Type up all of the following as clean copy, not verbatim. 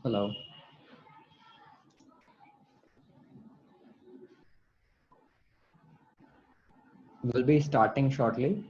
Hello. We'll be starting shortly.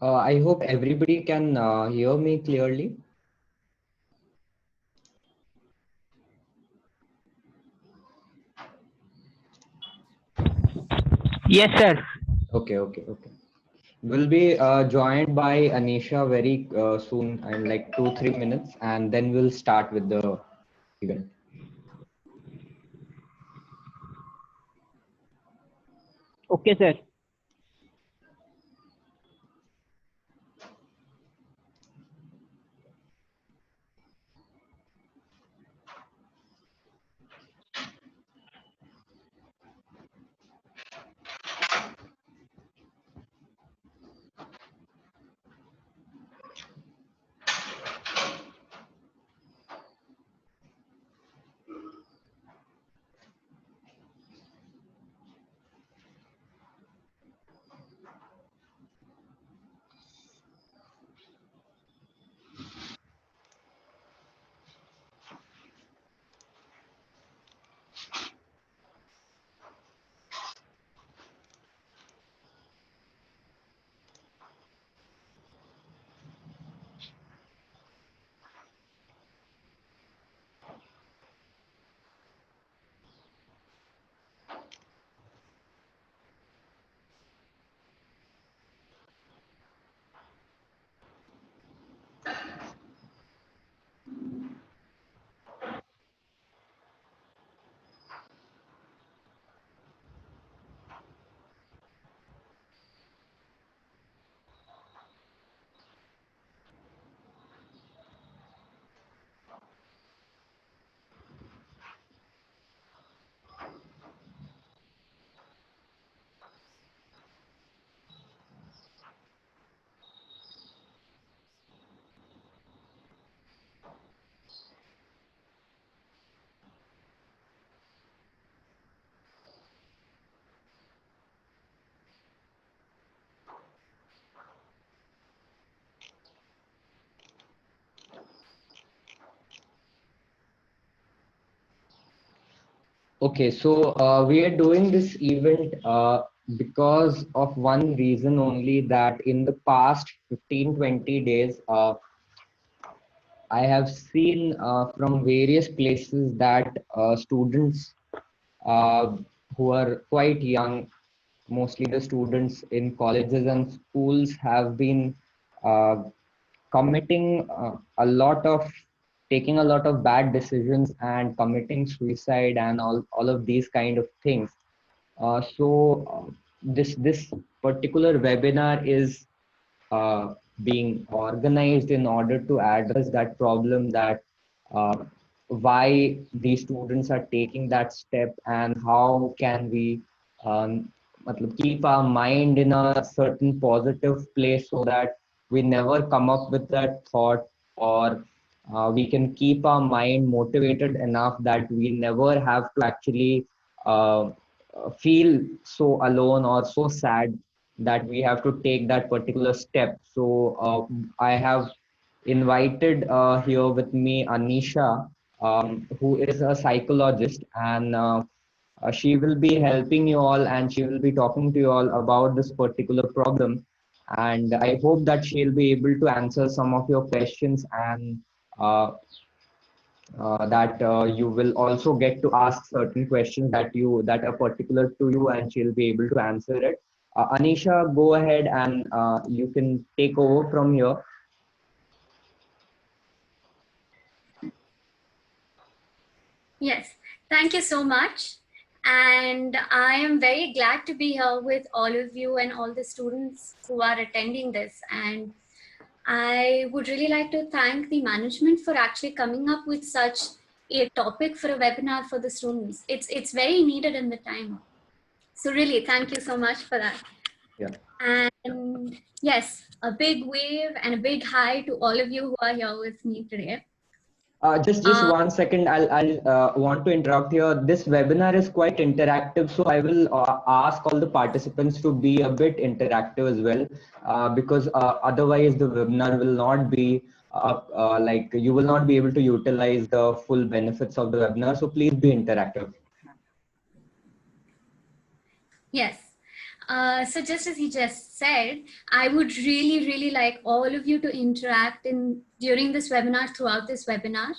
I hope everybody can hear me clearly. Yes, sir. Okay. We'll be joined by Anisha very soon, in like 2-3 minutes, and then we'll start with the event. Okay, sir. Okay, so we are doing this event because of one reason only, that in the past 15-20 days, I have seen from various places that students uh, who are quite young, mostly the students in colleges and schools, have been uh, committing a lot of taking a lot of bad decisions and committing suicide and all of these kind of things. This particular webinar is being organized in order to address that problem, that uh, why these students are taking that step and how can we keep our mind in a certain positive place so that we never come up with that thought, or we can keep our mind motivated enough that we never have to actually feel so alone or so sad that we have to take that particular step. So I have invited here with me Anisha, who is a psychologist, and she will be helping you all, and she will be talking to you all about this particular problem. And I hope that she'll be able to answer some of your questions, and that you will also get to ask certain questions that are particular to you, and she'll be able to answer it. Anisha, go ahead, and you can take over from here. Yes, thank you so much. And I am very glad to be here with all of you and all the students who are attending this. And I would really like to thank the management for actually coming up with such a topic for a webinar for the students. It's very needed in the time. So really, thank you so much for that. Yeah. And yes, a big wave and a big hi to all of you who are here with me today. Just 1 second. I'll want to interrupt here. This webinar is quite interactive, so I will ask all the participants to be a bit interactive as well, because otherwise the webinar will not be like, you will not be able to utilize the full benefits of the webinar. So please be interactive. Yes. So just as he just said, I would really, really like all of you to interact during this webinar, throughout this webinar.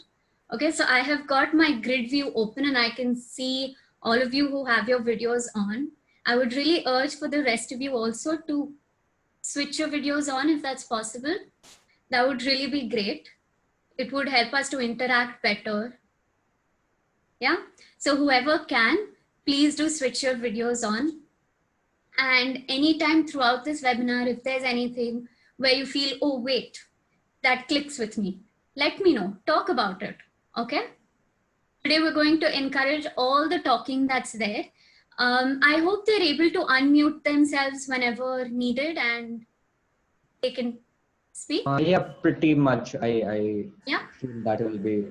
Okay, so I have got my grid view open and I can see all of you who have your videos on. I would really urge for the rest of you also to switch your videos on if that's possible. That would really be great. It would help us to interact better. Yeah, so whoever can, please do switch your videos on. And anytime throughout this webinar, if there's anything where you feel, oh, wait, that clicks with me, let me know, talk about it, okay? Today, we're going to encourage all the talking that's there. I hope they're able to unmute themselves whenever needed and they can speak. Yeah, pretty much. I Yeah. feel that will be.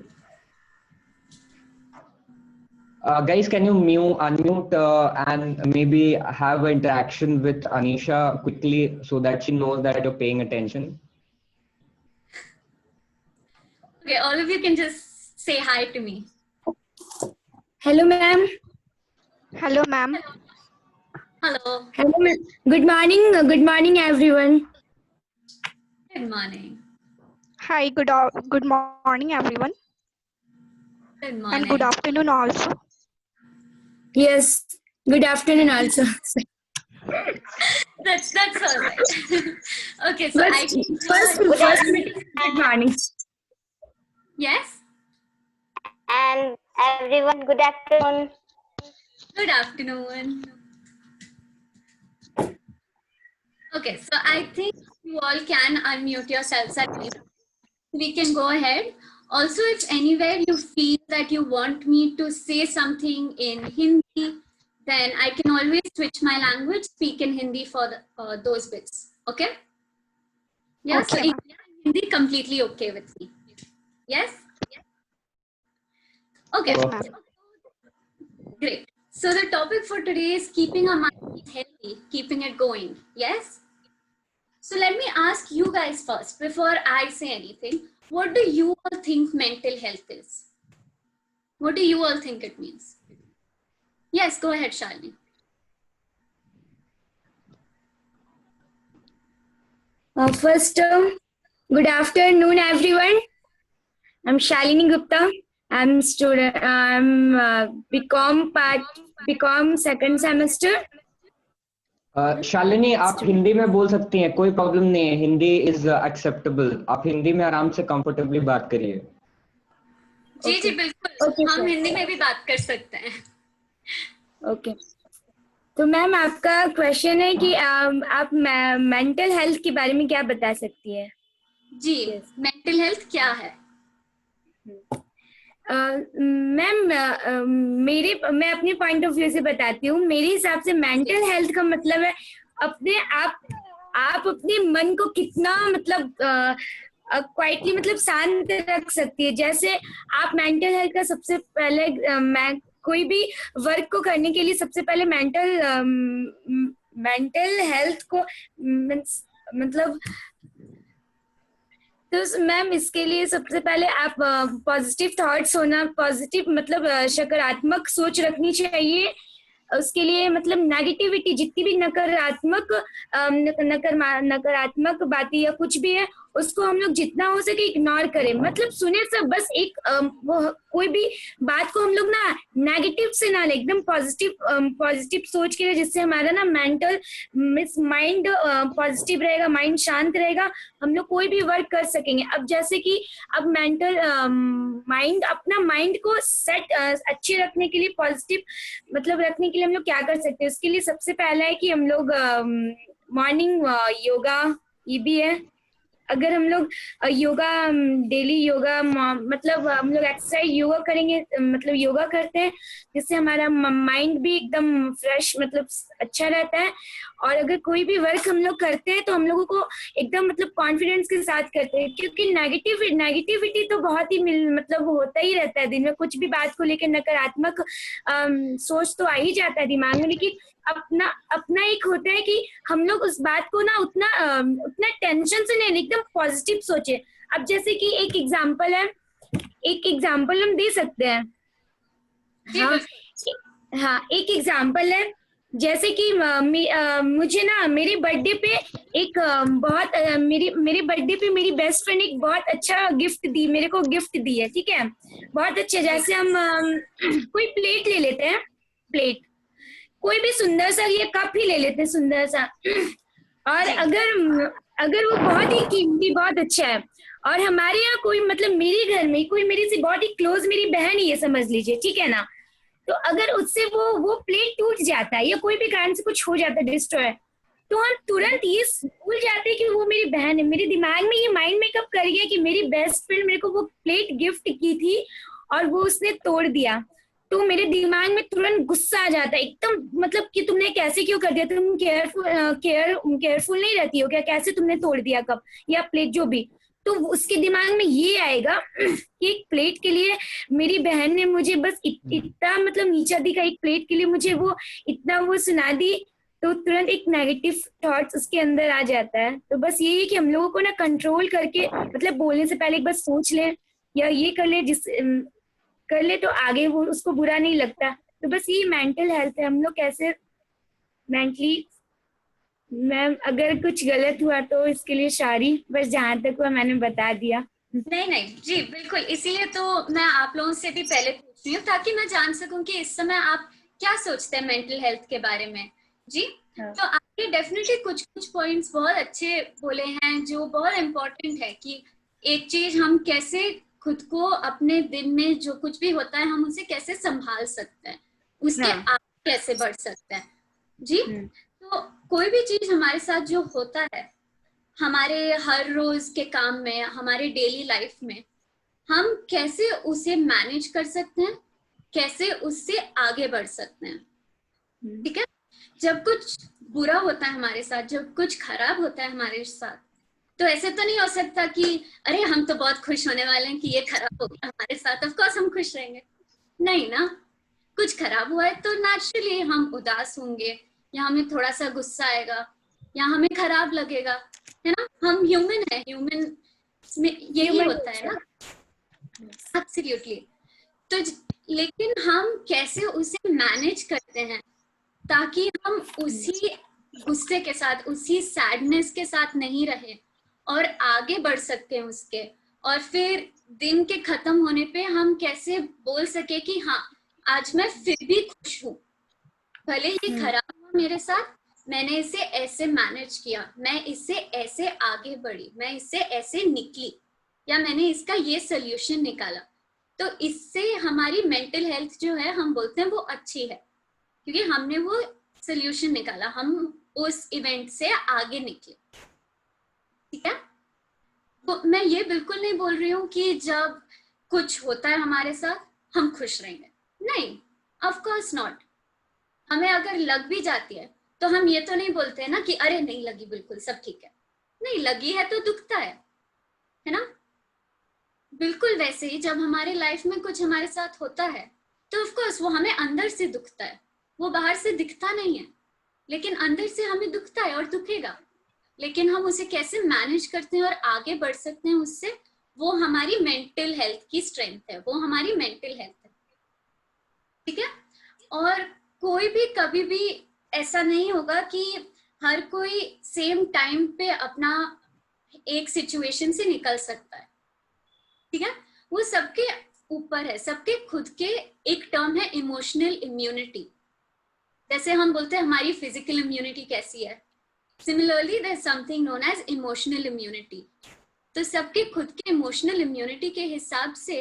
Guys, can you unmute and maybe have an interaction with Anisha quickly so that she knows that you're paying attention? Okay, all of you can just say hi to me. Hello, ma'am. Hello, ma'am. Hello. Hello, ma'am. Good morning. Good morning, everyone. Good morning. Hi, good morning, everyone. Good morning. And good afternoon also. Yes. Good afternoon, also. That's all right. Okay, so first, good morning. Yes. And everyone, good afternoon. Good afternoon. Okay, so I think you all can unmute yourselves at least. We can go ahead. Also, if anywhere you feel that you want me to say something in Hindi, then I can always switch my language, speak in Hindi for those bits. Okay? Yeah, Okay, so English and Hindi completely okay with me. Yes? Okay. Yes, ma'am. Great. So the topic for today is keeping our mind healthy, keeping it going. Yes? So let me ask you guys first, before I say anything, what do you all think mental health is? What do you all think it means? Yes, go ahead, Shalini. First, good afternoon, everyone. I'm Shalini Gupta. I'm student. I'm BCom second semester. Shalini, आप हिंदी में बोल सकती हैं, कोई problem नहीं है. Hindi is acceptable. आप हिंदी में आराम से कंफर्टेबली बात करिए. जी जी बिल्कुल. हम हिंदी में भी बात कर सकते हैं. Okay. तो मैम आपका क्वेश्चन है कि आप मेंटल हेल्थ के बारे में क्या बता सकती है? जी, मेंटल हेल्थ क्या है? मैम मैं अपने पॉइंट ऑफ व्यू से बताती हूँ। मेरे हिसाब से मेंटल हेल्थ का मतलब है अपने आप अपने मन को कितना मतलब क्वाइटली मतलब शांत रख सकती है। जैसे आप मेंटल हेल्थ का सबसे पहले मैं कोई भी वर्क को करने के लिए सबसे पहले मेंटल हेल्थ को मतलब तो मैम इसके लिए सबसे पहले आप पॉजिटिव थॉट्स होना, पॉजिटिव मतलब सकारात्मक सोच रखनी चाहिए। उसके लिए मतलब नेगेटिविटी जितनी भी नकारात्मक बातें या कुछ भी है उसको हम लोग जितना हो सके इग्नोर करें। मतलब सुने सब बस एक वो कोई भी बात को हम लोग ना नेगेटिव से ना ले, एकदम पॉजिटिव सोच के लिए, जिससे हमारा ना मेंटल माइंड पॉजिटिव रहेगा, माइंड शांत रहेगा, हम लोग कोई भी वर्क कर सकेंगे। अब जैसे कि अब मेंटल माइंड अपना माइंड को सेट अच्छे रखने के लिए, पॉजिटिव मतलब रखने के लिए हम लोग क्या कर सकते हैं? उसके लिए सबसे पहला है कि हम लोग मॉर्निंग योगा, ये भी है। अगर हम लोग योगा डेली योगा मतलब हम लोग एक्सरसाइज योगा करेंगे, मतलब योगा करते हैं जिससे हमारा माइंड भी एकदम फ्रेश मतलब अच्छा रहता है। और अगर कोई भी वर्क हम लोग करते हैं तो हम लोगों को एकदम मतलब कॉन्फिडेंस के साथ करते हैं, क्योंकि नेगेटिविटी तो बहुत ही मतलब होता ही रहता है दिन में। कुछ भी बात को लेकर नकारात्मक सोच तो आ ही जाता है दिमाग में, लेकिन अपना एक होता है कि हम लोग उस बात को ना उतना टेंशन से नहीं, एकदम पॉजिटिव सोचे। अब जैसे कि एक एग्जांपल हम दे सकते हैं। हाँ, एक एग्जांपल है जैसे कि मुझे ना मेरे बर्थडे पे एक मेरे बर्थडे पे मेरी बेस्ट फ्रेंड एक बहुत अच्छा मेरे को गिफ्ट दी है, ठीक है, बहुत अच्छा। जैसे हम कोई प्लेट ले लेते हैं, प्लेट कोई भी सुंदर सा ये कप ही ले लेते हैं सुंदर सा, और अगर वो बहुत ही कीमती बहुत अच्छा है और हमारे यहाँ कोई मतलब मेरे घर में कोई मेरी से बहुत ही क्लोज मेरी बहन ही है समझ लीजिए, ठीक है ना, तो अगर उससे वो प्लेट टूट जाता है या कोई भी कारण से कुछ हो जाता है डिस्ट्रॉय, तो हम तुरंत ये भूल जाते हैं कि वो मेरी बहन है। मेरे दिमाग में ये माइंड मेकअप कर गया कि मेरी बेस्ट फ्रेंड मेरे को वो प्लेट गिफ्ट की थी और वो उसने तोड़ दिया, तो मेरे दिमाग में तुरंत गुस्सा आ जाता है एकदम, मतलब कि तुमने कैसे क्यों कर दिया, तुम केयरफुल नहीं रहती हो क्या, कैसे तुमने तोड़ दिया कप या प्लेट जो भी। तो उसके दिमाग में ये आएगा कि एक प्लेट के लिए मेरी बहन ने मुझे बस इतना मतलब नीचा दिखा, एक प्लेट के लिए मुझे वो इतना वो सुना दी, तो तुरंत एक नेगेटिव थॉट्स उसके अंदर आ जाता है। तो बस यही है कि हम लोगों को ना कंट्रोल करके मतलब बोलने से पहले एक बार सोच ले या ये कर ले तो आगे वो उसको बुरा नहीं लगता। तो बस ये मेंटल हेल्थ है, हम लोग कैसे मेंटली। मैम अगर कुछ गलत हुआ तो इसके लिए सॉरी, बस जहाँ तक हुआ मैंने बता दिया। नहीं जी बिल्कुल, इसीलिए तो मैं आप लोगों से भी पहले पूछ रही हूँ ताकि मैं जान सकूं कि इस समय आप क्या सोचते हैं मेंटल हेल्थ के बारे में। जी हाँ। तो आपके डेफिनेटली कुछ पॉइंट्स बहुत अच्छे बोले हैं जो बहुत इम्पोर्टेंट है कि एक चीज हम कैसे खुद को अपने दिन में जो कुछ भी होता है हम उसे कैसे संभाल सकते हैं, उसके आगे कैसे बढ़ सकते हैं। जी तो कोई भी चीज हमारे साथ जो होता है हमारे हर रोज के काम में, हमारे डेली लाइफ में, हम कैसे उसे मैनेज कर सकते हैं, कैसे उससे आगे बढ़ सकते हैं। ठीक है, जब कुछ बुरा होता है हमारे साथ, जब कुछ खराब होता है हमारे साथ, तो ऐसे तो नहीं हो सकता कि अरे हम तो बहुत खुश होने वाले हैं कि ये खराब हो गया हमारे साथ, ऑफ कोर्स हम खुश रहेंगे। नहीं ना, कुछ खराब हुआ है तो नेचुरली हम उदास होंगे या हमें थोड़ा सा गुस्सा आएगा या हमें खराब लगेगा, है ना, हम ह्यूमन है, ह्यूमन में यही होता है ना। एब्सोल्युटली। तो लेकिन हम कैसे उसे मैनेज करते हैं ताकि हम उसी गुस्से के साथ, उसी सैडनेस के साथ नहीं रहे और आगे बढ़ सकते हैं उसके, और फिर दिन के खत्म होने पे हम कैसे बोल सके कि हाँ आज मैं फिर भी खुश हूँ, भले ही खराब हुआ मेरे साथ, मैंने इसे ऐसे मैनेज किया, मैं इससे ऐसे आगे बढ़ी, मैं इससे ऐसे निकली, या मैंने इसका ये सोल्यूशन निकाला। तो इससे हमारी मेंटल हेल्थ जो है हम बोलते हैं वो अच्छी है, क्योंकि हमने वो सोल्यूशन निकाला, हम उस इवेंट से आगे निकले, ठीक है। तो मैं ये बिल्कुल नहीं बोल रही हूँ कि जब कुछ होता है हमारे साथ हम खुश रहेंगे, नहीं, ऑफ कोर्स नॉट। हमें अगर लग भी जाती है तो हम ये तो नहीं बोलते हैं ना कि अरे नहीं लगी, बिल्कुल सब ठीक है। नहीं, लगी है तो दुखता है ना। बिल्कुल वैसे ही जब हमारे लाइफ में कुछ हमारे साथ होता है तो ऑफ कोर्स वो हमें अंदर से दुखता है, वो बाहर से दिखता नहीं है, लेकिन अंदर से हमें दुखता है और दुखेगा। लेकिन हम उसे कैसे मैनेज करते हैं और आगे बढ़ सकते हैं उससे, वो हमारी मेंटल हेल्थ की स्ट्रेंथ है, वो हमारी मेंटल हेल्थ है, ठीक है। और कोई भी कभी भी ऐसा नहीं होगा कि हर कोई सेम टाइम पे अपना एक सिचुएशन से निकल सकता है, ठीक है। वो सबके ऊपर है, सबके खुद के एक टर्म है इमोशनल इम्यूनिटी। जैसे हम बोलते हैं हमारी फिजिकल इम्यूनिटी कैसी है, similarly there is something known as emotional immunity. तो सबके खुद के इमोशनल इम्यूनिटी के हिसाब से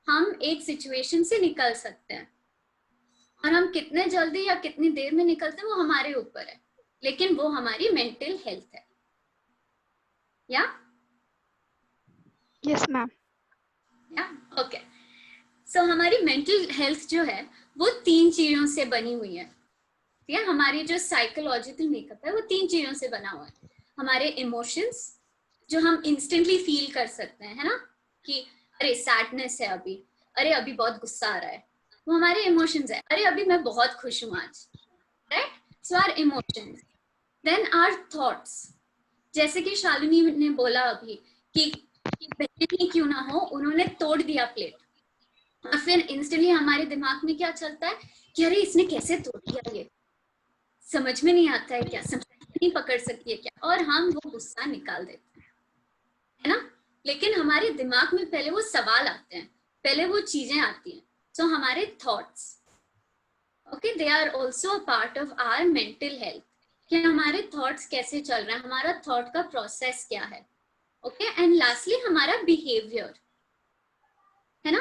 हम एक सिचुएशन से निकल सकते हैं, और हम कितने जल्दी या कितनी देर में निकलते हैं वो हमारे ऊपर है, लेकिन वो हमारी मेंटल हेल्थ है, या Yes, ma'am. ओके। सो हमारी मेंटल हेल्थ जो है वो 3 चीजों से बनी हुई है, ठीक है। हमारी जो साइकोलॉजिकल मेकअप है वो 3 चीजों से बना हुआ है। हमारे इमोशंस जो हम इंस्टेंटली फील कर सकते हैं, है ना, कि अरे सैडनेस है अभी, अरे अभी बहुत गुस्सा आ रहा है, वो हमारे इमोशंस है। अरे अभी मैं बहुत खुश हूँ आज, right. So our emotions, then our thoughts, जैसे कि शालिनी ने बोला अभी कि बहन ही क्यों ना हो, उन्होंने तोड़ दिया प्लेट, और फिर इंस्टेंटली हमारे दिमाग में क्या चलता है कि अरे इसने कैसे तोड़ दिया, ये समझ में नहीं आता है क्या, समझ नहीं पकड़ सकती है क्या, और हम वो गुस्सा निकाल देते हैं, है ना। लेकिन हमारे दिमाग में पहले वो सवाल आते हैं, पहले वो चीजें आती हैं। सो हमारे thoughts, okay, they are also a part of our mental health, कि हमारे थॉट्स कैसे चल रहे हैं, हमारा थॉट का प्रोसेस क्या है, ओके। एंड लास्टली हमारा बिहेवियर, है ना।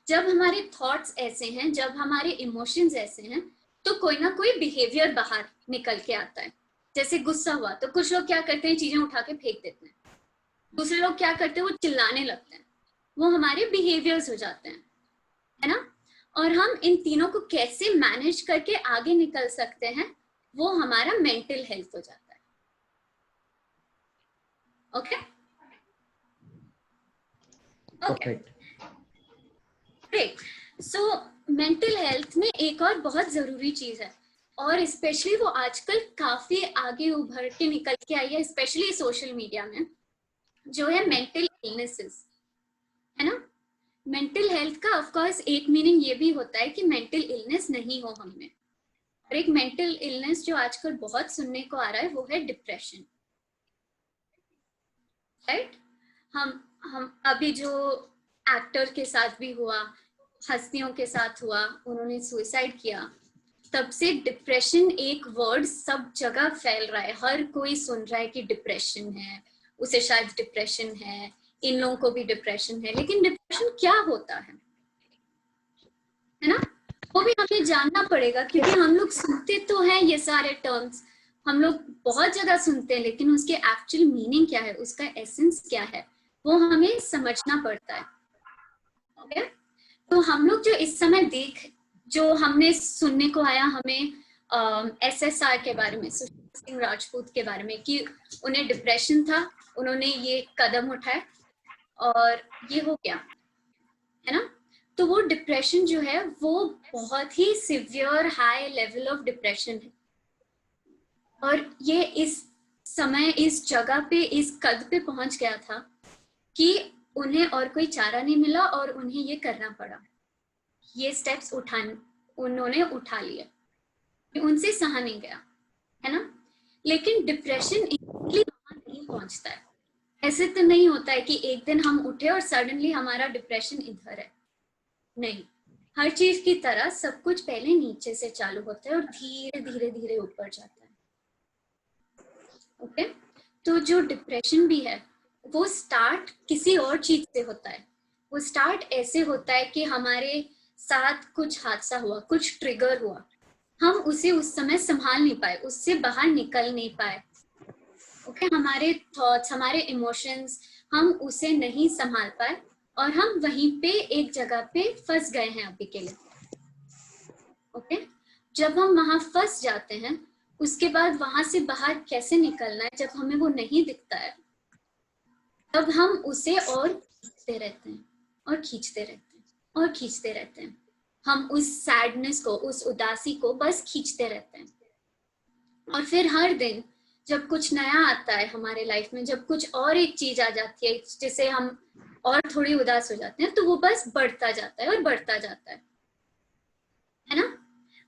जब हमारे थॉट्स ऐसे हैं, जब हमारे इमोशंस ऐसे हैं, तो कोई ना कोई बिहेवियर बाहर निकल के आता है। जैसे गुस्सा हुआ तो कुछ लोग क्या करते हैं, चीजें उठा के फेंक देते हैं, दूसरे लोग क्या करते हैं, वो चिल्लाने लगते हैं, वो हमारे बिहेवियर्स हो जाते हैं, है ना। और हम इन तीनों को कैसे मैनेज करके आगे निकल सकते हैं, वो हमारा मेंटल हेल्थ हो जाता है, okay. Perfect. Great. So mental health में एक और बहुत जरूरी चीज है, और स्पेशली वो आजकल काफी आगे उभर के निकल के आई है, स्पेशली सोशल मीडिया में, जो है मेंटल इलनेसेस, है ना। मेंटल हेल्थ का ऑफ कोर्स एक मीनिंग ये भी होता है कि मेंटल इलनेस नहीं हो हम में, और एक मेंटल इलनेस जो आजकल बहुत सुनने को आ रहा है वो है डिप्रेशन, राइट। हम अभी जो एक्टर के साथ भी हुआ, हस्तियों के साथ हुआ, उन्होंने सुसाइड किया, तब से डिप्रेशन एक वर्ड सब जगह फैल रहा है, हर कोई सुन रहा है कि डिप्रेशन है, उसे शायद डिप्रेशन है, इन लोगों को भी डिप्रेशन है। लेकिन डिप्रेशन क्या होता है ना, वो भी हमें जानना पड़ेगा, क्योंकि हम लोग सुनते तो हैं ये सारे टर्म्स, हम लोग बहुत ज्यादा सुनते हैं, लेकिन उसके एक्चुअल मीनिंग क्या है, उसका एसेंस क्या है, वो हमें समझना पड़ता है, ओके। तो हम लोग जो इस समय जो हमने सुनने को आया हमें SSR के बारे में, सुशांत सिंह राजपूत के बारे में, कि उन्हें डिप्रेशन था, उन्होंने ये कदम उठाया और ये हो गया, है ना। तो वो डिप्रेशन जो है वो बहुत ही severe high level of depression है, और ये इस समय इस जगह पे इस कद पे पहुंच गया था कि उन्हें और कोई चारा नहीं मिला और उन्हें ये करना पड़ा, ये स्टेप्स उन्होंने उठा लिए, उनसे सहा नहीं गया, है ना। लेकिन डिप्रेशन इजीली वहां नहीं पहुंचता है, ऐसे तो नहीं होता है कि एक दिन हम उठे और सडनली हमारा डिप्रेशन इधर है, नहीं। हर चीज की तरह सब कुछ पहले नीचे से चालू होता है और धीरे धीरे धीरे ऊपर जाता है, ओके। तो जो डिप्रेशन भी है वो स्टार्ट किसी और चीज से होता है, वो स्टार्ट ऐसे होता है कि हमारे साथ कुछ हादसा हुआ, कुछ ट्रिगर हुआ, हम उसे उस समय संभाल नहीं पाए, उससे बाहर निकल नहीं पाए। ओके, हमारे थॉट्स, हमारे इमोशंस, हम उसे नहीं संभाल पाए और हम वहीं पे एक जगह पे फंस गए हैं अभी के लिए। ओके, जब हम वहां फंस जाते हैं, उसके बाद वहां से बाहर कैसे निकलना है, जब हमें वो नहीं दिखता है, तब हम उसे और खींचते रहते हैं और खींचते रहते हैं और खींचते रहते हैं। हम उस सैडनेस को, उस उदासी को बस खींचते रहते हैं। और फिर हर दिन जब कुछ नया आता है हमारे लाइफ में, जब कुछ और एक चीज आ जाती है जिससे हम और थोड़ी उदास हो जाते हैं, तो वो बस बढ़ता जाता है और बढ़ता जाता है ना।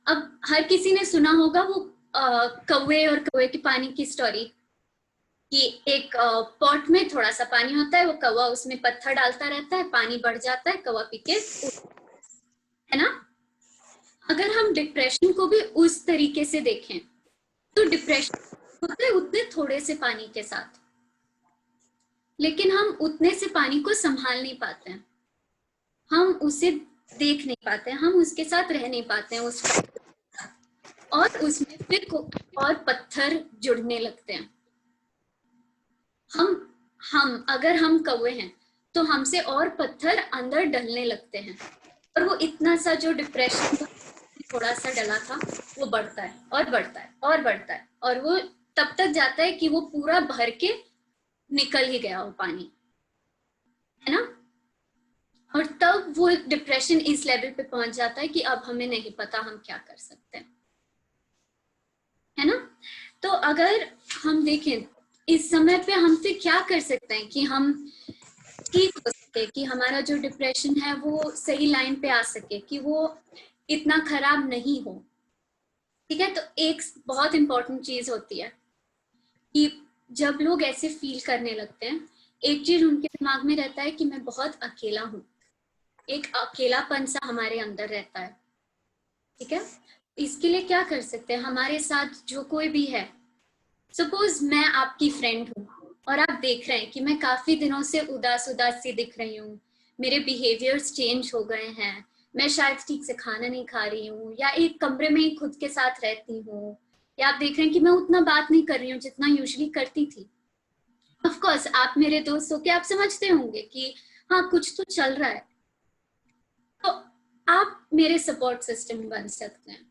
अब हर किसी ने सुना होगा वो कौवे और कौवे के पानी की स्टोरी, कि एक पॉट में थोड़ा सा पानी होता है, वो कौवा उसमें पत्थर डालता रहता है, पानी बढ़ जाता है, कौवा पी के, है ना। अगर हम डिप्रेशन को भी उस तरीके से देखें, तो डिप्रेशन होता है उतने थोड़े से पानी के साथ, लेकिन हम उतने से पानी को संभाल नहीं पाते हैं, हम उसे देख नहीं पाते हैं, हम उसके साथ रह नहीं पाते हैं उस और उसमें फिर और पत्थर जुड़ने लगते हैं। हम अगर हम कौवे हैं तो हमसे और पत्थर अंदर डलने लगते हैं, और वो इतना सा जो डिप्रेशन थोड़ा सा डला था, वो बढ़ता है और बढ़ता है और बढ़ता है, और वो तब तक जाता है कि वो पूरा भर के निकल ही गया वो पानी, है ना। और तब वो डिप्रेशन इस लेवल पे पहुंच जाता है कि अब हमें नहीं पता हम क्या कर सकते हैं, है ना। तो अगर हम देखें इस समय पे हम फिर क्या कर सकते हैं कि हम ठीक हो सके, कि हमारा जो डिप्रेशन है वो सही लाइन पे आ सके, कि वो इतना खराब नहीं हो। ठीक है, तो एक बहुत इंपॉर्टेंट चीज होती है कि जब लोग ऐसे फील करने लगते हैं, एक चीज उनके दिमाग में रहता है कि मैं बहुत अकेला हूं, एक अकेलापन सा हमारे अंदर रहता है। ठीक है, इसके लिए क्या कर सकते हैं, हमारे साथ जो कोई भी है, सपोज मैं आपकी फ्रेंड हूँ और आप देख रहे हैं कि मैं काफी दिनों से उदास उदास सी दिख रही हूँ, मेरे बिहेवियर्स चेंज हो गए हैं, मैं शायद ठीक से खाना नहीं खा रही हूँ, या एक कमरे में ही खुद के साथ रहती हूँ, या आप देख रहे हैं कि मैं उतना बात नहीं कर रही हूँ जितना यूजुअली करती थी। ऑफ कोर्स आप मेरे दोस्त हो के आप समझते होंगे कि हाँ कुछ तो चल रहा है, तो आप मेरे सपोर्ट सिस्टम बन सकते हैं।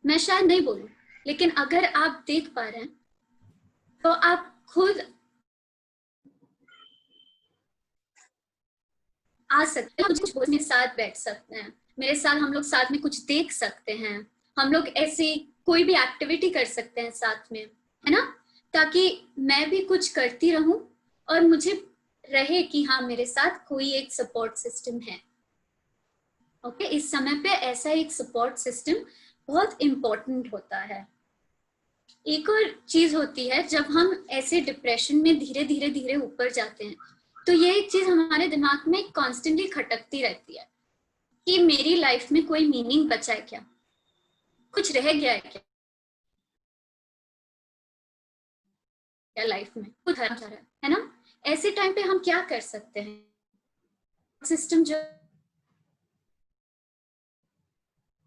मैं शायद नहीं बोलूं, लेकिन अगर आप देख पा रहे हैं तो आप खुद आ सकते हैं, कुछ मेरे साथ बैठ सकते हैं, मेरे साथ हम लोग साथ में कुछ देख सकते हैं, हम लोग ऐसी कोई भी एक्टिविटी कर सकते हैं साथ में, है ना, ताकि मैं भी कुछ करती रहूं और मुझे रहे कि हाँ मेरे साथ कोई एक सपोर्ट सिस्टम है। ओके, इस समय पे ऐसा एक सपोर्ट सिस्टम बहुत इंपॉर्टेंट होता है। एक और चीज होती है, जब हम ऐसे डिप्रेशन में धीरे धीरे धीरे ऊपर जाते हैं, तो ये एक चीज हमारे दिमाग में कॉन्स्टेंटली खटकती रहती है कि मेरी लाइफ में कोई मीनिंग बचा है क्या, कुछ रह गया है क्या लाइफ में, कुछ जा रहा है ना। ऐसे टाइम पे हम क्या कर सकते हैं, सिस्टम जो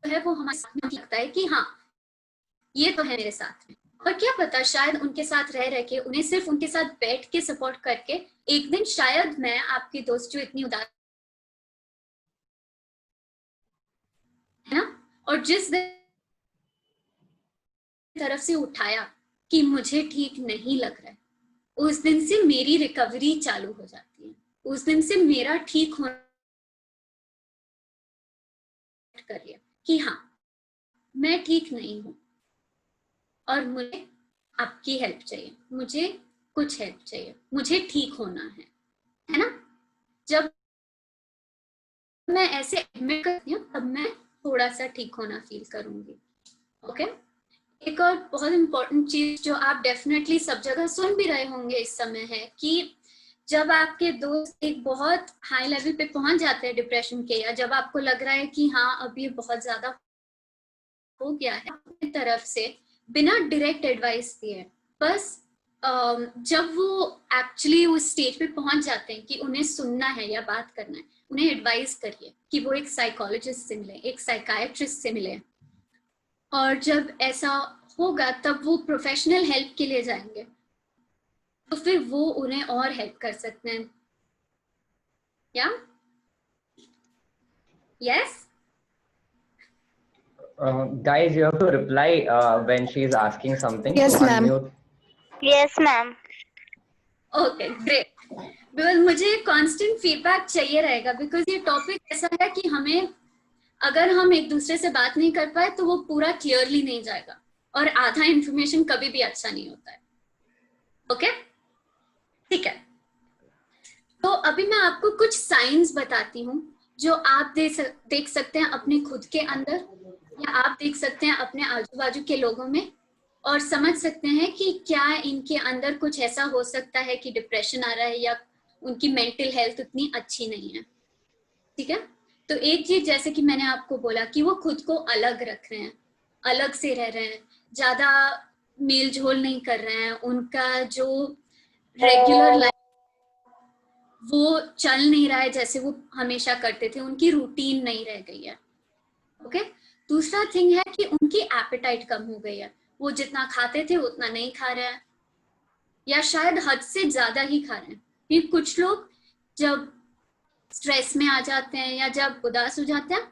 है वो हमारे साथ में लगता है कि हाँ ये तो है मेरे साथ में, और क्या पता शायद उनके साथ रह के, उन्हें सिर्फ उनके साथ बैठ के सपोर्ट करके एक दिन शायद मैं आपकी दोस्त जो इतनी उदास है ना, और जिस तरफ से उठाया कि मुझे ठीक नहीं लग रहा है, उस दिन से मेरी रिकवरी चालू हो जाती है, उस दिन से मेरा ठीक होना करिए कि हाँ मैं ठीक नहीं हूं और मुझे आपकी हेल्प चाहिए, मुझे कुछ हेल्प चाहिए, मुझे ठीक होना है ना। जब मैं ऐसे एडमिट करती हूँ तब मैं थोड़ा सा ठीक होना फील करूंगी। ओके, एक और बहुत इंपॉर्टेंट चीज जो आप डेफिनेटली सब जगह सुन भी रहे होंगे इस समय है कि जब आपके दोस्त एक बहुत हाई लेवल पे पहुंच जाते हैं डिप्रेशन के, या जब आपको लग रहा है कि हाँ अब ये बहुत ज्यादा हो गया है, अपनी तरफ से बिना डायरेक्ट एडवाइस दिए बस जब वो एक्चुअली उस स्टेज पे पहुंच जाते हैं कि उन्हें सुनना है या बात करना है, उन्हें एडवाइस करिए कि वो एक साइकोलॉजिस्ट से मिले, एक साइकाइट्रिस्ट से मिले। और जब ऐसा होगा तब वो प्रोफेशनल हेल्प के लिए जाएंगे, तो फिर वो उन्हें और हेल्प कर सकते हैं। या yes Guys, you have to reply when she is asking something. Yes, So ma'am. unmute. Yes, ma'am. Okay great, because मुझे कांस्टेंट फीडबैक चाहिए रहेगा, बिकॉज ये टॉपिक ऐसा है कि हमें, अगर हम एक दूसरे से बात नहीं कर पाए तो वो पूरा क्लियरली नहीं जाएगा, और आधा इंफॉर्मेशन कभी भी अच्छा नहीं होता है। ओके ठीक है, तो अभी मैं आपको कुछ साइंस बताती हूँ जो आप देख सकते हैं अपने खुद के अंदर, या आप देख सकते हैं अपने आजू बाजू के लोगों में, और समझ सकते हैं कि क्या इनके अंदर कुछ ऐसा हो सकता है कि डिप्रेशन आ रहा है या उनकी मेंटल हेल्थ उतनी अच्छी नहीं है। ठीक है, तो एक चीज जैसे कि मैंने आपको बोला कि वो खुद को अलग रख रहे हैं, अलग से रह रहे हैं, ज्यादा मेल झोल नहीं कर रहे हैं, उनका जो रेगुलर लाइफ वो चल नहीं रहा है जैसे वो हमेशा करते थे, उनकी रूटीन नहीं रह गई है। ओके, दूसरा थिंग है कि उनकी एपेटाइट कम हो गई है, वो जितना खाते थे उतना नहीं खा रहे हैं, या शायद हद से ज्यादा ही खा रहे हैं। क्योंकि कुछ लोग जब स्ट्रेस में आ जाते हैं या जब उदास हो जाते हैं,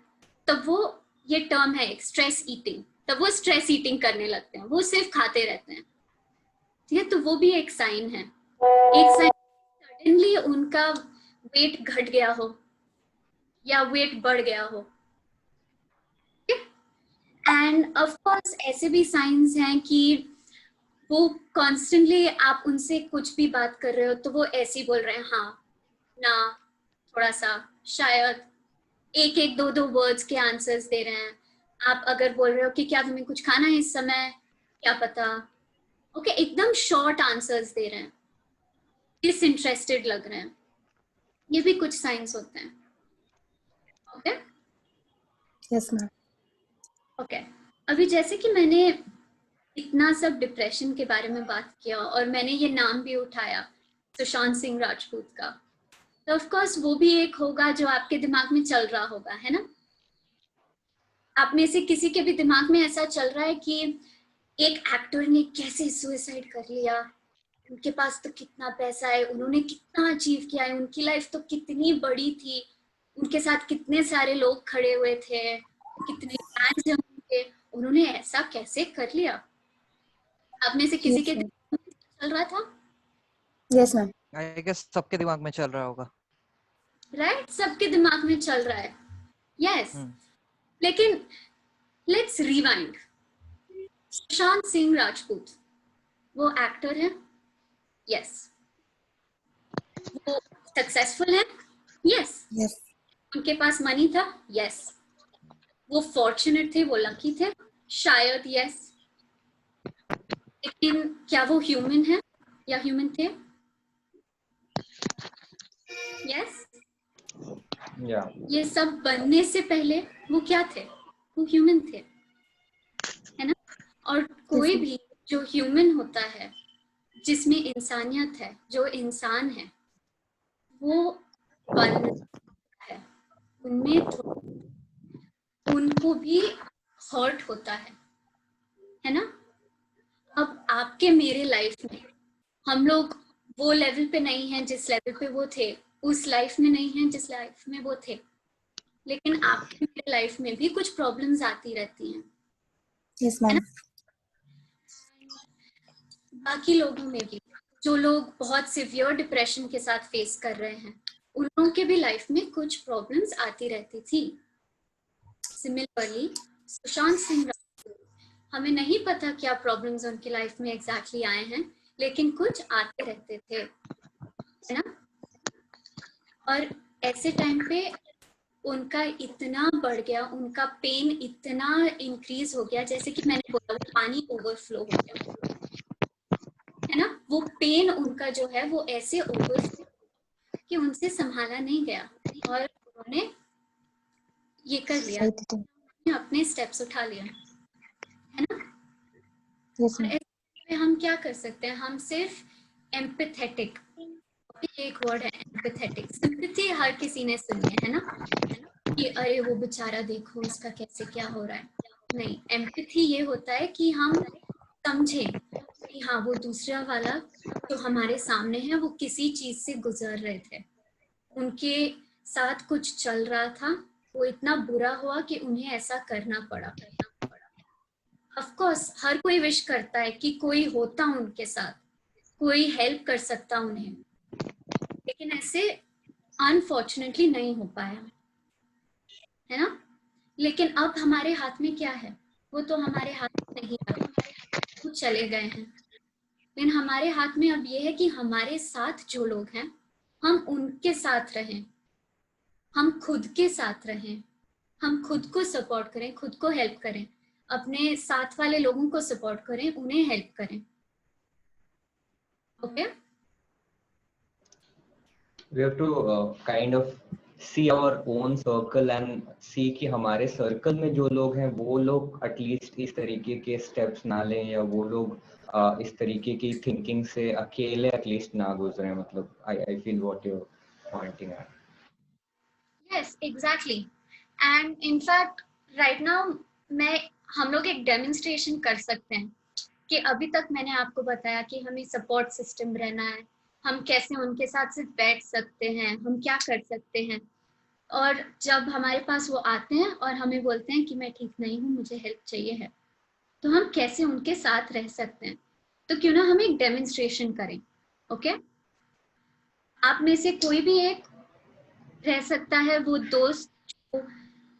तब वो, ये टर्म है एक स्ट्रेस ईटिंग, तब वो स्ट्रेस ईटिंग करने लगते हैं, वो सिर्फ खाते रहते हैं। ठीक है, तो वो भी एक साइन है। एक साइन सडनली उनका वेट घट गया हो या वेट बढ़ गया हो। एंड ऑफ कोर्स ऐसे भी साइंस हैं कि वो कॉन्स्टेंटली आप उनसे कुछ भी बात कर रहे हो तो वो ऐसे ही बोल रहे हैं, हाँ ना, थोड़ा सा, शायद, एक एक दो दो वर्ड्स के आंसर्स दे रहे हैं। आप अगर बोल रहे हो कि क्या तुम्हें कुछ खाना है इस समय, क्या पता, ओके, एकदम शॉर्ट आंसर्स दे रहे हैं, डिसइंटरेस्टेड लग रहे हैं। ये भी कुछ साइंस होते हैं। Okay Yes, ma'am. ओके, अभी जैसे कि मैंने इतना सब डिप्रेशन के बारे में बात किया और मैंने ये नाम भी उठाया सुशांत सिंह राजपूत का, तो ऑफ कोर्स वो भी एक होगा जो आपके दिमाग में चल रहा होगा, है ना? आप में से किसी के भी दिमाग में ऐसा चल रहा है कि एक एक्टर ने कैसे सुसाइड कर लिया, उनके पास तो कितना पैसा है, उन्होंने कितना अचीव किया है, उनकी लाइफ तो कितनी बड़ी थी, उनके साथ कितने सारे लोग खड़े हुए थे, कितने फैंस हैं उनके, उन्होंने ऐसा कैसे कर लिया? आप में से किसी के दिमाग में चल रहा था? Yes, ma'am. आई गेस सबके दिमाग में चल रहा होगा, राइट, सबके दिमाग में चल रहा है। यस, लेकिन लेट्स रिवाइंड। सुशांत सिंह राजपूत वो एक्टर है, यस। वो सक्सेसफुल है, यस। Yes. उनके पास मनी था, यस। वो फॉर्चुनेट थे, वो लकी थे, शायद, यस। लेकिन क्या वो ह्यूमन है या ह्यूमन थे? यस। Yeah. ये सब बनने से पहले वो क्या थे? वो ह्यूमन थे, है ना? और कोई भी जो ह्यूमन होता है, जिसमें इंसानियत है, जो इंसान है, वो बन है, उनमें उनको भी हर्ट होता है ना? अब आपके मेरे लाइफ में हम लोग वो लेवल पे नहीं हैं जिस लेवल पे वो थे, उस लाइफ में नहीं हैं जिस लाइफ में वो थे, लेकिन आपके मेरे लाइफ में भी कुछ प्रॉब्लम्स आती रहती हैं। Yes, ma'am. बाकी लोगों में भी, जो लोग बहुत सिवियर डिप्रेशन के साथ फेस कर रहे हैं, उन लोगों के भी लाइफ में कुछ प्रॉब्लम्स आती रहती थी। सिमिलरली सुशांत सिंह राजपूत, हमें नहीं पता क्या प्रॉब्लम्स उनकी लाइफ में एग्जैक्टली आए हैं, लेकिन कुछ आते रहते थे, है ना? और ऐसे टाइम पे उनका इतना बढ़ गया, उनका पेन इतना इंक्रीज हो गया, जैसे कि मैंने बोला, वो पानी ओवरफ्लो हो गया, है ना? वो पेन उनका जो है वो ऐसे ओवरफ्लो कि उनसे संभाला नहीं गया, और उन्होंने ये कर लिया, अपने स्टेप्स उठा लिया, है ना? Yes, ma'am. पे हम क्या कर सकते हैं, हम सिर्फ एम्पैथेटिक, एक वर्ड है एम्पैथेटिक, सिंपैथी हर किसी ने सुनी है ना, कि अरे वो बेचारा देखो उसका कैसे क्या हो रहा है। नहीं, एम्पैथी ये होता है कि हम समझें कि हाँ वो दूसरा वाला जो हमारे सामने है वो किसी चीज से गुजर रहे थे, उनके साथ कुछ चल रहा था, वो इतना बुरा हुआ कि उन्हें ऐसा करना पड़ा। ऑफ कोर्स हर कोई विश करता है कि कोई होता उनके साथ, कोई हेल्प कर सकता उन्हें, लेकिन ऐसे अनफॉर्चुनेटली नहीं हो पाया, है ना। लेकिन अब हमारे हाथ में क्या है, वो तो हमारे हाथ में नहीं है, वो चले गए हैं। लेकिन हमारे हाथ में अब ये है कि हमारे साथ जो लोग हैं हम उनके साथ रहें, हम खुद के साथ रहें, हम खुद को सपोर्ट करें, खुद को हेल्प करें, अपने साथ वाले लोगों को सपोर्ट करें, उन्हें हेल्प करें। Okay, We have to kind of see our own circle and see कि हमारे सर्कल में जो लोग हैं वो लोग एटलीस्ट इस तरीके के स्टेप्स ना लें, या वो लोग इस तरीके की थिंकिंग से अकेले एटलीस्ट ना गुजरे। मतलब I feel what you Poynting eight. Yes exactly. And in fact right now हम लोग एक डेमोन्स्ट्रेशन कर सकते हैं कि अभी तक मैंने आपको बताया कि हमें सपोर्ट सिस्टम रहना है, हम कैसे उनके साथ सिर्फ बैठ सकते हैं, हम क्या कर सकते हैं, और जब हमारे पास वो आते हैं और हमें बोलते हैं कि मैं ठीक नहीं हूँ, मुझे हेल्प चाहिए है, तो हम कैसे उनके साथ रह सकते हैं। तो क्यों ना हम एक डेमोन्स्ट्रेशन करें। ओके, आप में से कोई भी एक रह सकता है, वो दोस्त जो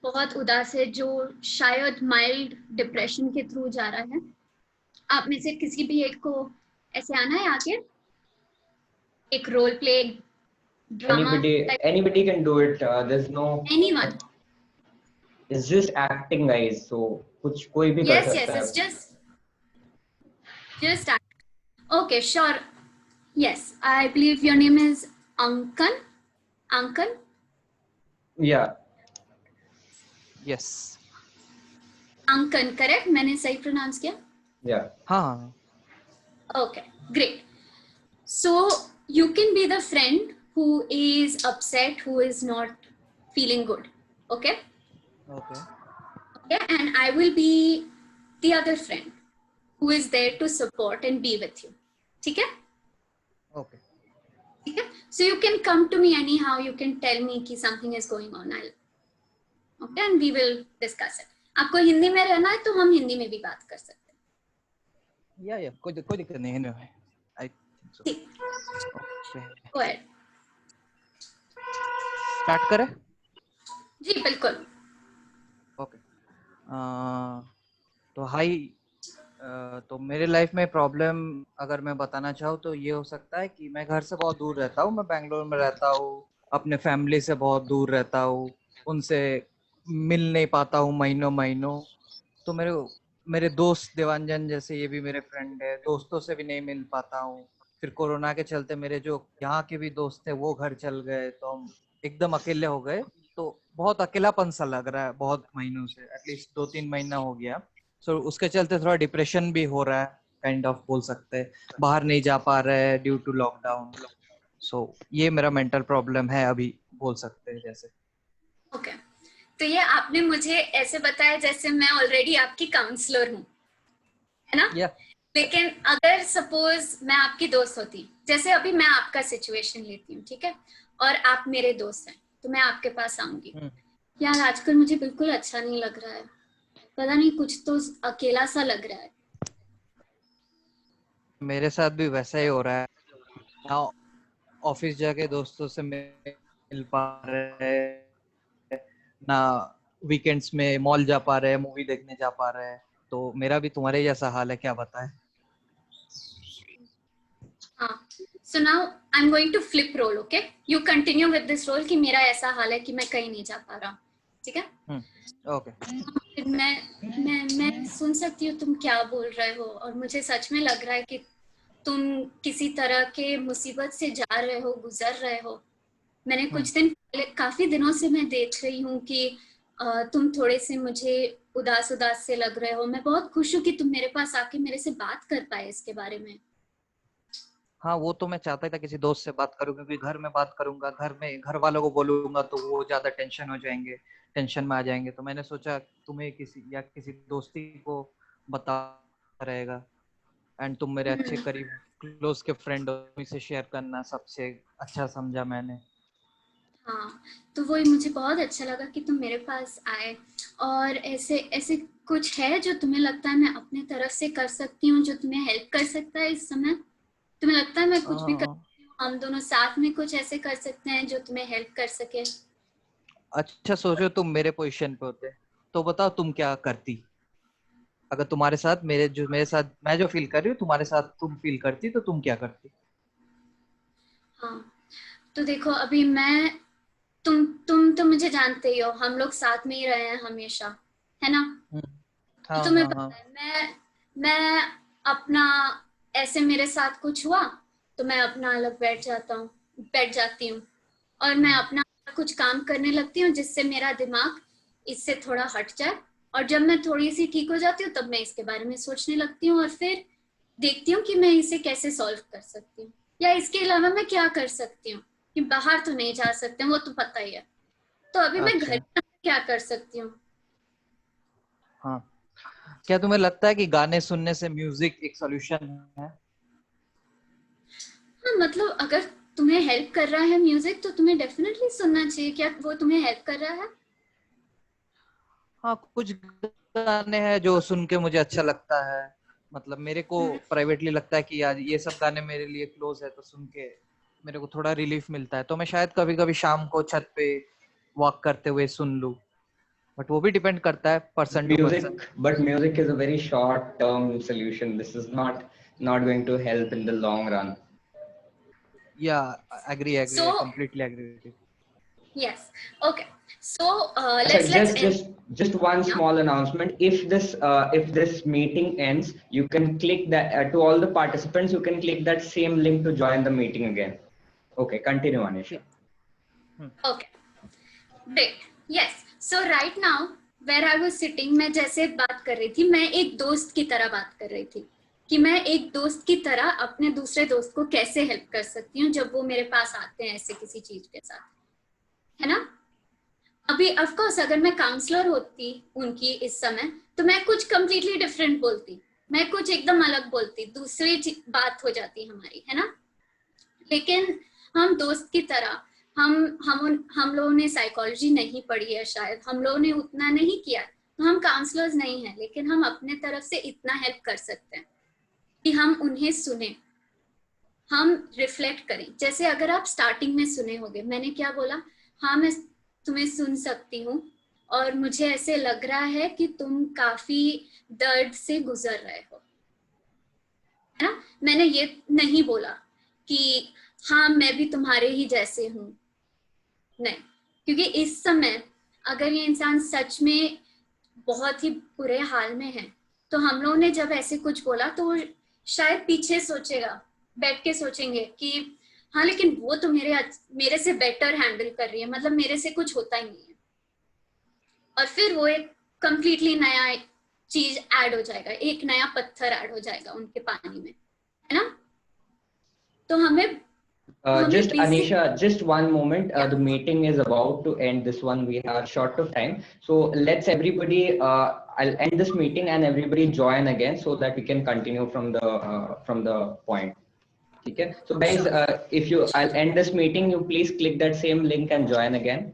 बहुत उदास है, जो शायद माइल्ड डिप्रेशन के थ्रू जा रहा है, आप में से किसी भी एक को ऐसे आना है आगे, एक role play drama. Anybody can do it. There's no Anyone. It's just acting, guys. So कुछ कोई भी कर Yes, सकता yes, है। it's just act. Okay, sure. Yes, I believe your name is Ankan. Ankan? Yeah. Yes Ankan, correct? मैंने सही pronounce किया? Yeah. हाँ Okay, great. So you can be the friend who is upset, who is not feeling good. Okay? Okay Okay, and I will be the other friend who is there to support and be with you. ठीक है? Okay ठीक है? So you can come to me anyhow. You can tell me कि something is going on. Okay, and we will discuss it. आपको हिंदी में रहना है तो हम हिंदी में भी बात कर सकते हैं। या कोई दिक्कत नहीं है। I think so. ठीक, ओके go ahead. स्टार्ट करें। जी बिल्कुल। ओके तो हाई तो मेरे लाइफ में प्रॉब्लम अगर मैं बताना चाहूँ तो ये हो सकता है कि मैं घर से बहुत दूर रहता हूँ। मैं बेंगलोर में रहता हूँ, अपने फैमिली से बहुत दूर रहता हूँ, उनसे मिल नहीं पाता हूँ महीनों महीनों। तो मेरे दोस्त देवांजन जैसे ये भी मेरे फ्रेंड है, दोस्तों से भी नहीं मिल पाता हूँ। फिर कोरोना के चलते मेरे जो यहाँ के भी दोस्त थे वो घर चल गए, तो हम एकदम अकेले हो गए। तो बहुत अकेलापन सा लग रहा है बहुत महीनों से, एटलीस्ट 2-3 महीना हो गया। सो उसके चलते थोड़ा डिप्रेशन भी हो रहा है, काइंड ऑफ बोल सकते हैं। बाहर नहीं जा पा रहे हैं ड्यू टू लॉकडाउन। सो ये मेरा मेंटल प्रॉब्लम है अभी, बोल सकते हैं जैसे। ओके, तो ये आपने मुझे ऐसे बताया जैसे मैं ऑलरेडी आपकी काउंसलर हूँ, है ना? या लेकिन अगर सपोज मैं आपकी दोस्त होती, जैसे अभी मैं आपका सिचुएशन लेती हूँ, ठीक है, और आप मेरे दोस्त हैं, तो मैं आपके पास आऊंगी, यार आजकल मुझे बिल्कुल अच्छा नहीं लग रहा है, पता नहीं कुछ तो अकेला सा लग रहा है। मेरे साथ भी वैसा ही हो रहा है ना। ऑफिस जाके दोस्तों से मिल पा रहे ना, वीकेंड्स में मॉल जा पा रहे हैं, मूवी देखने जा पा रहे हैं। तो मेरा भी तुम्हारे जैसा हाल है, क्या बताएं। हाँ, so now I'm going to flip role, okay? You continue with this role कि मेरा ऐसा हाल है कि मैं कहीं नहीं जा पा रहा, ठीक है? ओके फिर मैं सुन सकती हूँ तुम क्या बोल रहे हो, और मुझे सच में लग रहा है कि तुम किसी तरह के मुसीबत से जा रहे हो, गुजर रहे हो। मैंने कुछ दिन पहले, काफी दिनों से मैं देख रही हूँ कि तुम थोड़े से मुझे उदास उदास से लग रहे हो। मैं बहुत खुश हूँ कि तुम मेरे पास आके मेरे से बात कर पाए इसके बारे में। हाँ, वो तो मैं चाहता था किसी दोस्त से बात करूं, क्योंकि घर में बात करूंगा, घर में घर वालों को बोलूंगा तो वो ज्यादा टेंशन हो जाएंगे, टेंशन में आ जाएंगे। तो मैंने सोचा तुम्हें किसी दोस्ती को बता रहेगा। एंड तुम मेरे अच्छे करीब क्लोज के फ्रेंड हो, इसे शेयर करना सबसे अच्छा समझा मैंने। हाँ, तो वही मुझे बहुत अच्छा लगा कि तुम मेरे पास आए। और ऐसे ऐसे कुछ है जो तुम्हें लगता है मैं अपने तरफ से कर सकती हूँ, जो तुम्हें हेल्प कर सकता है इस समय? तुम्हें लगता है मैं कुछ भी कर सकती हूँ, हम दोनों साथ में कुछ ऐसे कर सकते हैं जो तुम्हें हेल्प कर सके? अच्छा, सोचो तुम मेरे पोजीशन पे होते तो बताओ तुम क्या करती? अगर तुम्हारे साथ मेरे साथ मैं जो फील कर रही हूँ तुम्हारे साथ तुम फील करती, तो तुम क्या करती? हाँ, तो देखो अभी तुम तो मुझे जानते ही हो, हम लोग साथ में ही रहे हैं हमेशा, है ना? तो हाँ तुम्हें हाँ पता हाँ। है मैं अपना ऐसे मेरे साथ कुछ हुआ तो मैं अपना अलग बैठ जाती हूँ और मैं अपना कुछ काम करने लगती हूँ जिससे मेरा दिमाग इससे थोड़ा हट जाए। और जब मैं थोड़ी सी ठीक हो जाती हूँ तब मैं इसके बारे में सोचने लगती हूँ और फिर देखती हूँ कि मैं इसे कैसे सॉल्व कर सकती हूँ, या इसके अलावा मैं क्या कर सकती हूँ। कि बाहर तो नहीं जा सकते, वो तो पता ही है। तो अभी मैं घर अच्छा, में क्या कर सकती हूँ? हाँ, क्या तुम्हें लगता है कि गाने सुनने से म्यूजिक एक सॉल्यूशन है? हाँ, मतलब अगर तुम्हें हेल्प कर रहा है म्यूजिक तो तुम्हें डेफिनेटली सुनना चाहिए। क्या वो तुम्हें हेल्प कर रहा है? हाँ, कुछ गाने हैं जो सुन के मुझे अच्छा लगता है। मतलब मेरे को प्राइवेटली लगता है कि यार ये सब गाने मेरे लिए क्लोज है, तो सुन के मेरे को थोड़ा रिलीफ मिलता है। तो मैं शायद कभी कभी शाम को छत पे वॉक करते हुए सुन लूं, बट वो भी डिपेंड करता है person to person. Music is a very short term solution. This is not going to help in the long run. या agree So agree, completely agree with you. yes, okay. So Acha, let's end. just one Yeah. small announcement. If this meeting ends, you can click that to all the participants. You can click that same link to join the meeting again. Okay, continue, Anisha. Okay, great. Yes. So right now where I was sitting, मैं जैसे बात कर रही थी, मैं एक दोस्त की तरह बात कर रही थी कि मैं एक दोस्त की तरह अपने दूसरे दोस्त को कैसे हेल्प कर सकती हूँ जब वो मेरे पास आते हैं ऐसे किसी चीज के साथ, है ना? अभी ऑफ कोर्स अगर मैं काउंसलर होती उनकी इस समय तो मैं कुछ कंप्लीटली डिफरेंट बोलती, मैं कुछ एकदम अलग बोलती, दूसरी बात हो जाती हमारी, है ना? लेकिन हम दोस्त की तरह हम लोगों ने साइकोलॉजी नहीं पढ़ी है, शायद हम लोगों ने उतना नहीं किया, तो हम काउंसलर्स नहीं हैं, लेकिन हम अपने तरफ से इतना हेल्प कर सकते हैं कि हम उन्हें सुने, हम रिफ्लेक्ट करें। जैसे अगर आप स्टार्टिंग में सुने होंगे, मैंने क्या बोला? हाँ, मैं तुम्हें सुन सकती हूँ और मुझे ऐसे लग रहा है कि तुम काफी दर्द से गुजर रहे हो, है ना? मैंने ये नहीं बोला कि हाँ मैं भी तुम्हारे ही जैसे हूँ, नहीं, क्योंकि इस समय अगर ये इंसान सच में बहुत ही बुरे हाल में है तो हम लोगों ने जब ऐसे कुछ बोला तो वो शायद पीछे सोचेगा, बैठ के सोचेंगे कि हाँ लेकिन वो तो मेरे से बेटर हैंडल कर रही है, मतलब मेरे से कुछ होता ही नहीं है। और फिर वो एक कंप्लीटली नया चीज ऐड हो जाएगा, एक नया पत्थर ऐड हो जाएगा उनके पानी में, है ना? तो हमें Just Anisha, just one moment. The meeting is about to end. This one we are short of time, so let's everybody. I'll end this meeting and everybody join again so that we can continue from the point. Okay. So guys, if you, I'll end this meeting. You please click that same link and join again.